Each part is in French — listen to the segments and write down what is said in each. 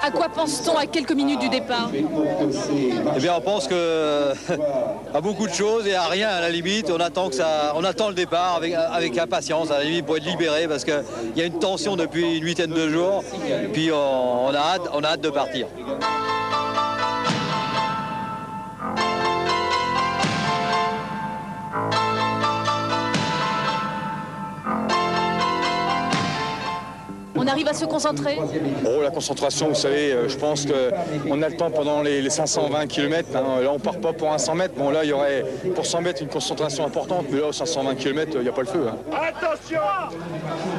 À quoi pense-t-on à quelques minutes du départ? Eh bien, on pense à beaucoup de choses et à rien à la limite. On attend le départ avec impatience à la limite pour être libéré parce qu'il y a une tension depuis une huitaine de jours. Puis on a hâte de partir. On arrive à se concentrer? Oh, la concentration, vous savez, je pense qu'on a le temps pendant les 520 km. Hein. Là, on part pas pour un 100 mètres. Bon, là, il y aurait pour 100 mètres une concentration importante, mais là, aux 520 km, il n'y a pas le feu. Hein. Attention!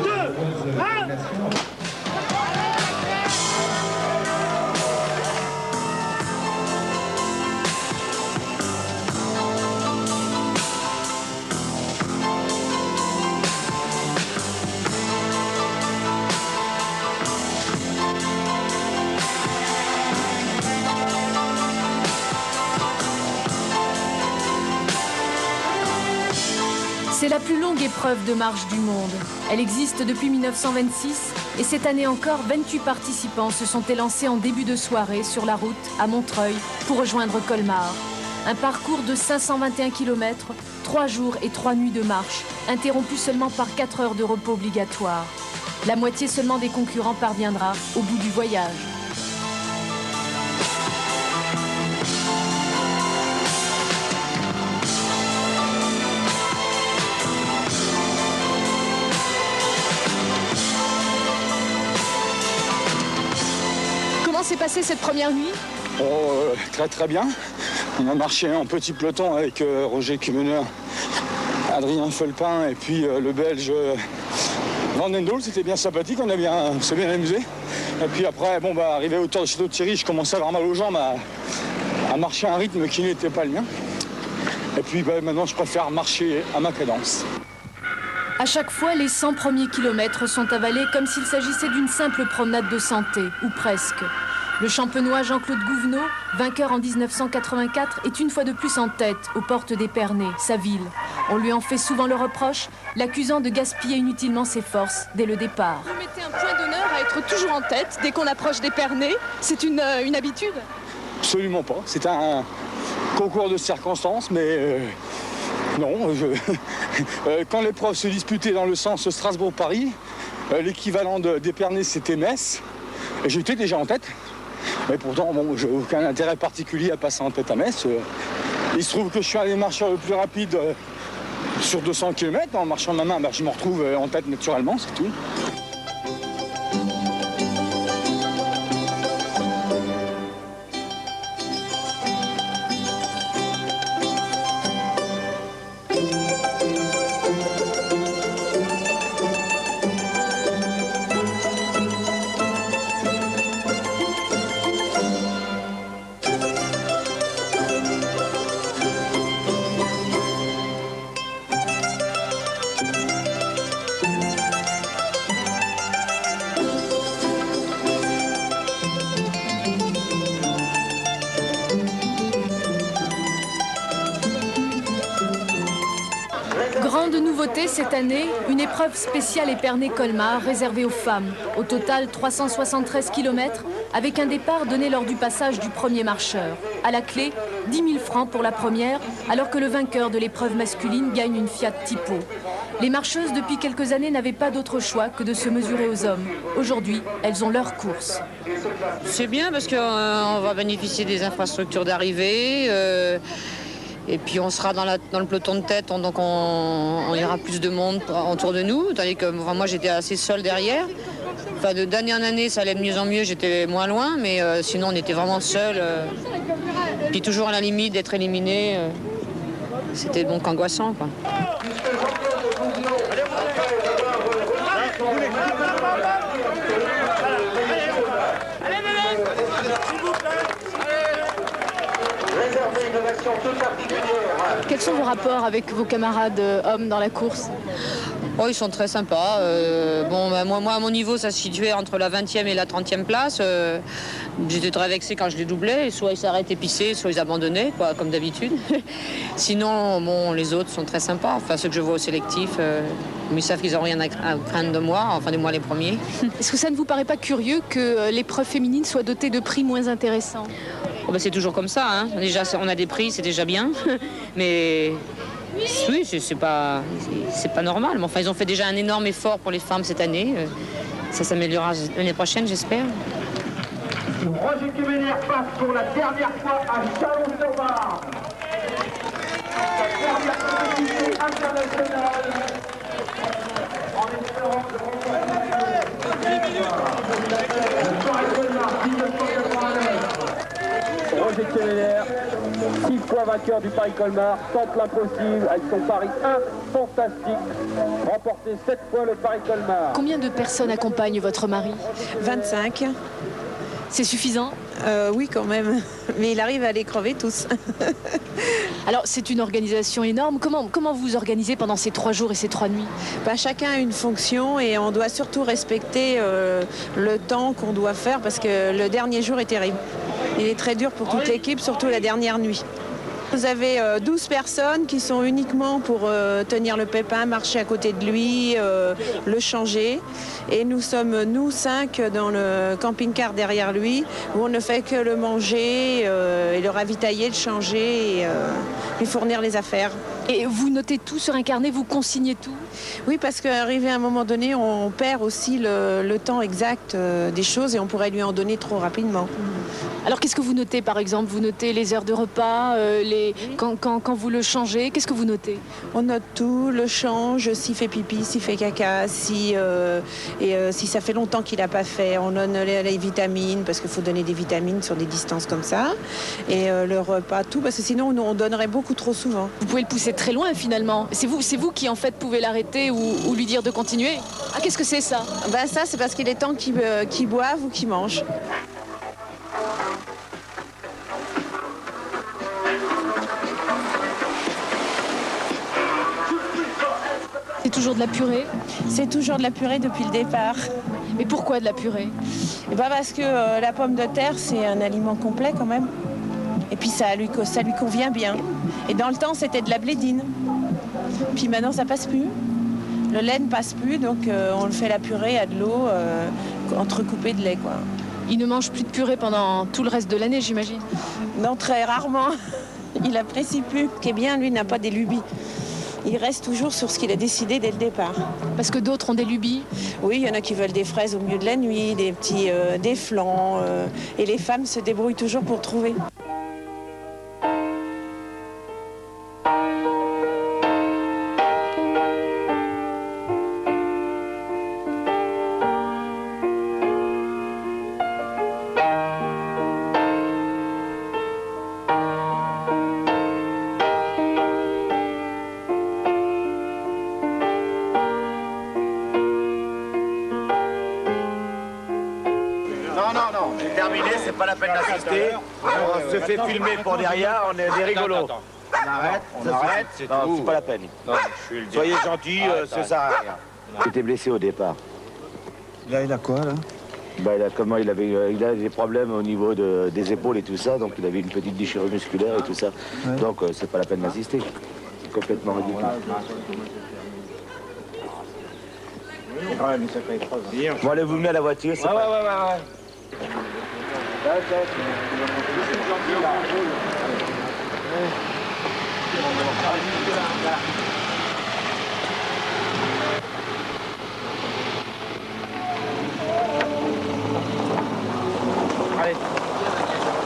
2, 1! C'est la plus longue épreuve de marche du monde. Elle existe depuis 1926 et cette année encore, 28 participants se sont élancés en début de soirée sur la route à Montreuil pour rejoindre Colmar. Un parcours de 521 km, 3 jours et 3 nuits de marche, interrompu seulement par 4 heures de repos obligatoire. La moitié seulement des concurrents parviendra au bout du voyage. Comment s'est passée cette première nuit? Très très bien. On a marché en petit peloton avec Roger Cumeneur, Adrien Felpin et puis le Belge Van den Doel. C'était bien sympathique, on s'est bien amusé. Et puis après, arrivé autour du château de Thierry, je commençais à avoir mal aux jambes à marcher à un rythme qui n'était pas le mien. Et puis maintenant, je préfère marcher à ma cadence. À chaque fois, les 100 premiers kilomètres sont avalés comme s'il s'agissait d'une simple promenade de santé, ou presque. Le champenois Jean-Claude Gouvenot, vainqueur en 1984, est une fois de plus en tête aux portes d'Épernay, sa ville. On lui en fait souvent le reproche, l'accusant de gaspiller inutilement ses forces dès le départ. Vous mettez un point d'honneur à être toujours en tête dès qu'on approche d'Épernay. C'est une habitude? Absolument pas. C'est un concours de circonstances, mais non. Quand l'épreuve se disputait dans le sens Strasbourg-Paris, l'équivalent d'Épernay, c'était Metz. Et j'étais déjà en tête. Mais pourtant, j'ai aucun intérêt particulier à passer en tête à Metz. Il se trouve que je suis un des marcheurs le plus rapide sur 200 km. En marchant de ma main, je me retrouve en tête naturellement, c'est tout. Grande nouveauté cette année, une épreuve spéciale Épernay-Colmar réservée aux femmes. Au total, 373 km avec un départ donné lors du passage du premier marcheur. À la clé, 10 000 francs pour la première, alors que le vainqueur de l'épreuve masculine gagne une Fiat Tipo. Les marcheuses, depuis quelques années, n'avaient pas d'autre choix que de se mesurer aux hommes. Aujourd'hui, elles ont leur course. C'est bien parce qu'on va bénéficier des infrastructures d'arrivée. Et puis on sera dans le peloton de tête, donc on ira plus de monde autour de nous, tandis que moi j'étais assez seule derrière. Enfin, d'année en année, ça allait de mieux en mieux, j'étais moins loin, mais sinon on était vraiment seuls. Puis toujours à la limite d'être éliminé, c'était donc angoissant, quoi. Quels sont vos rapports avec vos camarades hommes dans la course? Oh, ils sont très sympas. Bon, bah, moi, à mon niveau, ça se situait entre la 20e et la 30e place. J'étais très vexée quand je les doublais. Soit ils s'arrêtaient pisser, soit ils abandonnaient, quoi, comme d'habitude. Sinon, bon, les autres sont très sympas. Enfin, ceux que je vois au sélectif, ils savent qu'ils n'ont rien à craindre de moi, enfin de moi les premiers. Est-ce que ça ne vous paraît pas curieux que l'épreuve féminine soit dotée de prix moins intéressants? Oh, bah, c'est toujours comme ça, hein. Déjà, on a des prix, c'est déjà bien. Mais oui, c'est pas normal. Mais enfin, ils ont fait déjà un énorme effort pour les femmes cette année. Ça s'améliorera l'année prochaine, j'espère. Roger Kemener passe pour la dernière fois à Chalon-sur-Marne. La dernière compétition internationale en espérant de remporter le Paris-Colmar 1989. Roger Kemener, 6 fois vainqueur du Paris-Colmar, tente l'impossible avec son Paris 1 fantastique, remporté 7 fois le Paris-Colmar. Combien de personnes accompagnent votre mari? 25. C'est suffisant? Oui, quand même. Mais il arrive à les crever tous. Alors, c'est une organisation énorme. Comment vous organisez pendant ces 3 jours et ces 3 nuits? Chacun a une fonction et on doit surtout respecter le temps qu'on doit faire parce que le dernier jour est terrible. Il est très dur pour toute l'équipe, surtout la dernière nuit. Vous avez 12 personnes qui sont uniquement pour tenir le pépin, marcher à côté de lui, le changer. Et nous sommes, nous, 5 dans le camping-car derrière lui, où on ne fait que le manger, et le ravitailler, le changer, et lui fournir les affaires. Et vous notez tout sur un carnet, vous consignez tout? Oui, parce qu'arrivé à un moment donné, on perd aussi le temps exact des choses et on pourrait lui en donner trop rapidement. Alors, qu'est-ce que vous notez, par exemple? Vous notez les heures de repas, quand vous le changez, qu'est-ce que vous notez? On note tout, le change, s'il fait pipi, s'il fait caca, si ça fait longtemps qu'il n'a pas fait. On donne les vitamines, parce qu'il faut donner des vitamines sur des distances comme ça. Et le repas, tout, parce que sinon, on donnerait beaucoup trop souvent. Vous pouvez le pousser très loin, finalement. C'est vous qui, en fait, pouvez l'arrêter ou lui dire de continuer. Ah, qu'est-ce que c'est, ça? Ça, c'est parce qu'il est temps qu'il boive ou qu'il mange. C'est toujours de la purée? C'est toujours de la purée depuis le départ. Mais pourquoi de la purée? Parce que la pomme de terre, c'est un aliment complet quand même. Et puis ça lui convient bien. Et dans le temps, c'était de la blédine. Puis maintenant, ça passe plus. Le lait ne passe plus, donc on le fait la purée à de l'eau entrecoupée de lait, quoi. Il ne mange plus de purée pendant tout le reste de l'année, j'imagine? Non, très rarement. Il apprécie plus. Ce qui est bien, lui, n'a pas des lubies. Il reste toujours sur ce qu'il a décidé dès le départ. Parce que d'autres ont des lubies? Oui, il y en a qui veulent des fraises au milieu de la nuit, des flans. Et les femmes se débrouillent toujours pour trouver. Non, c'est terminé, c'est pas la peine d'assister. On se fait filmer pour derrière, on est des rigolos. On arrête, c'est tout. C'est pas la peine. Non, soyez gentils, ça sert à rien. Il était blessé au départ. Là, il a quoi, là? Il a des problèmes au niveau des épaules et tout ça, donc il avait une petite déchirure musculaire et tout ça. Ouais. Donc c'est pas la peine d'assister. C'est complètement ridicule. Bon, allez, vous venez à la voiture, c'est pas...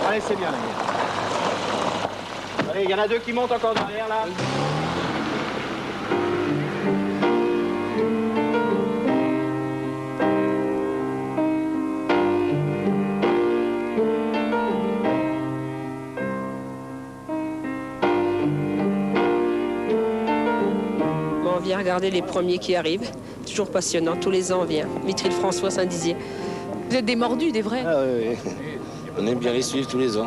Allez, c'est bien, les gars. Allez, il y en a 2 qui montent encore derrière, là. On vient regarder les premiers qui arrivent. Toujours passionnant. Tous les ans, on vient. Vitry-le-François, Saint-Dizier. Vous êtes des mordus, des vrais? Ah oui. On aime bien les suivre tous les ans.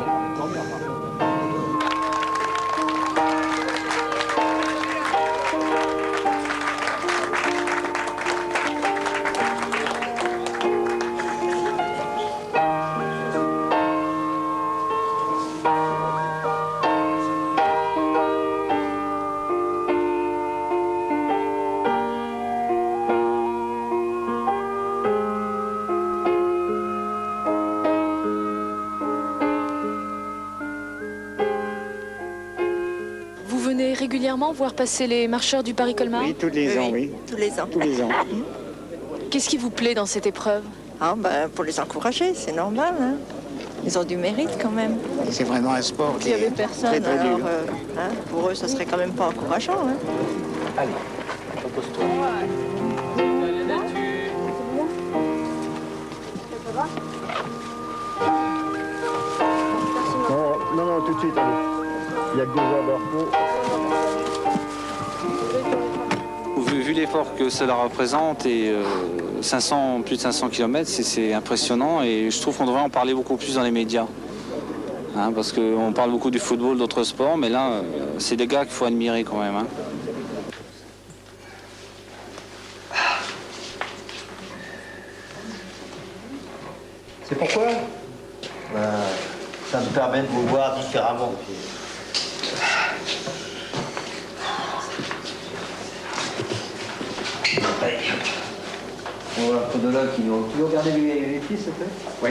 régulièrement voir passer les marcheurs du Paris-Colmar? Oui, tous les ans, oui. Tous les ans. Tous les ans. Qu'est-ce qui vous plaît dans cette épreuve? Pour les encourager, c'est normal. Hein. Ils ont du mérite quand même. C'est vraiment un sport S'il n'y avait personne, très, très alors dur. pour eux, ça serait quand même pas encourageant. Hein. Allez, repose-toi. Non, tout de suite, allez. Il y a que 2 heures de repos. Vu l'effort que cela représente et plus de 500 km, c'est impressionnant et je trouve qu'on devrait en parler beaucoup plus dans les médias. Hein, parce qu'on parle beaucoup du football, d'autres sports, mais là, c'est des gars qu'il faut admirer quand même. Hein. C'est pourquoi ça me permet de vous voir différemment. On voit un podologue qui nous... Tu veux regarder les pieds, s'il te plaît? Oui.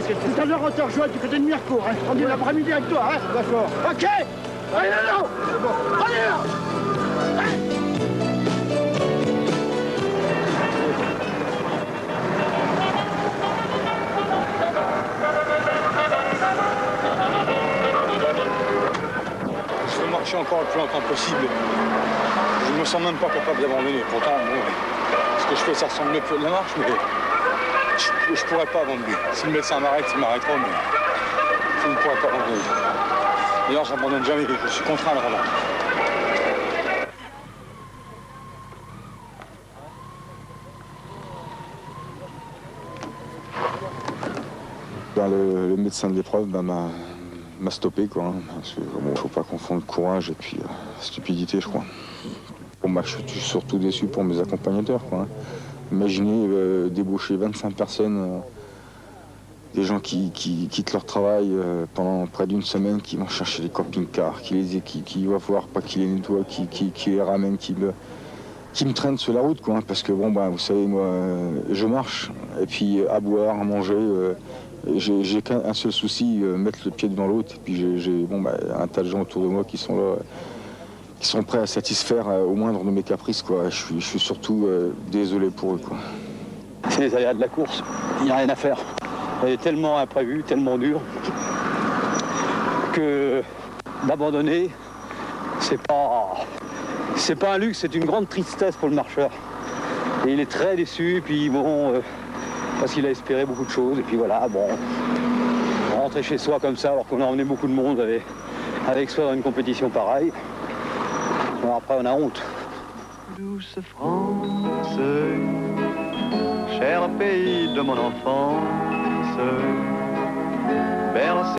Tout à l'heure, on te rejoint du côté de Mircourt. Hein. On est l'après-midi avec toi. Hein. D'accord. OK. Allez, là, allez, là. Je veux marcher encore le plus longtemps possible. Je ne me sens même pas capable d'abandonner. Pourtant, ce que je fais, ça ressemble mieux que de la marche, mais... Je pourrais pas abandonner. Si le médecin m'arrête, il m'arrêtera, mais je ne pourrais pas abandonner. D'ailleurs, j'abandonne jamais, je suis contraint à le rendre. Le médecin de l'épreuve m'a stoppé, quoi. Hein, parce que, bon, faut pas confondre courage et puis stupidité, je crois. Bon, je suis surtout déçu pour mes accompagnateurs, quoi. Hein. Imaginez débaucher 25 personnes, des gens qui quittent leur travail pendant près d'une semaine, qui vont chercher les camping-cars, qui va voir pas qui les nettoie, qui les ramène, qui me traînent sur la route, quoi. Hein, parce que bon, vous savez, moi, je marche, et puis à boire, à manger, j'ai qu'un seul souci, mettre le pied devant l'autre. Et puis j'ai un tas de gens autour de moi qui sont là. Qui sont prêts à satisfaire au moindre de mes caprices, quoi. Je suis surtout désolé pour eux, quoi. C'est les aléas de la course, il n'y a rien à faire. Elle est tellement imprévue, tellement dure, que d'abandonner, c'est pas un luxe, c'est une grande tristesse pour le marcheur. Et il est très déçu, puis bon, parce qu'il a espéré beaucoup de choses, et puis voilà, bon, rentrer chez soi comme ça, alors qu'on a emmené beaucoup de monde avec soi dans une compétition pareille. Bon, après, on a honte. Douce France, cher pays de mon enfance, bercé